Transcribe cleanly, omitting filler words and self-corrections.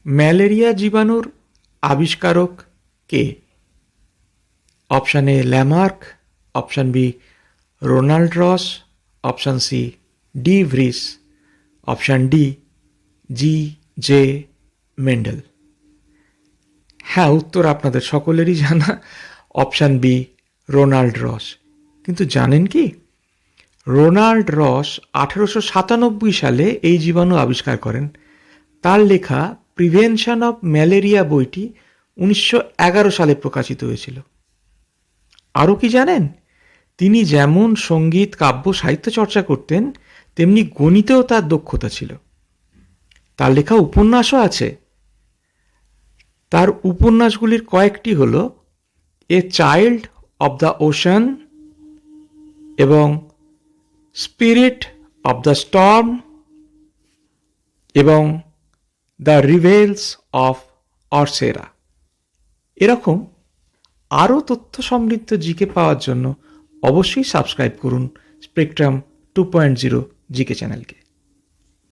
Malaria জীবাণুর আবিষ্কারক কে? Option A Lamarck, option B Ronald Ross, option C De Vries, option D G J Mendel. হ্যাঁ, উত্তর আপনাদের সকলেরই জানা, অপশান বি রোনাল্ড রস। কিন্তু জানেন কি, রোনাল্ড রস 1897 সালে এই জীবাণু আবিষ্কার করেন। তার লেখা প্রিভেনশন অফ ম্যালেরিয়া বইটি 1911 সালে প্রকাশিত হয়েছিল। আরও কি জানেন, তিনি যেমন সঙ্গীত, কাব্য, সাহিত্য চর্চা করতেন, তেমনি গণিতেও তার দক্ষতা ছিল। তার লেখা উপন্যাসও আছে। তার উপন্যাসগুলির কয়েকটি হল a child of the ocean এবং স্পিরিট অব দ্য স্টর্ম এবং দ্য রিভেলস অফ অরসেরা। এরকম আরও তথ্য সমৃদ্ধ জিকে পাওয়ার জন্য অবশ্যই সাবস্ক্রাইব করুন স্পেকট্রাম 2.0 জিকে চ্যানেলকে।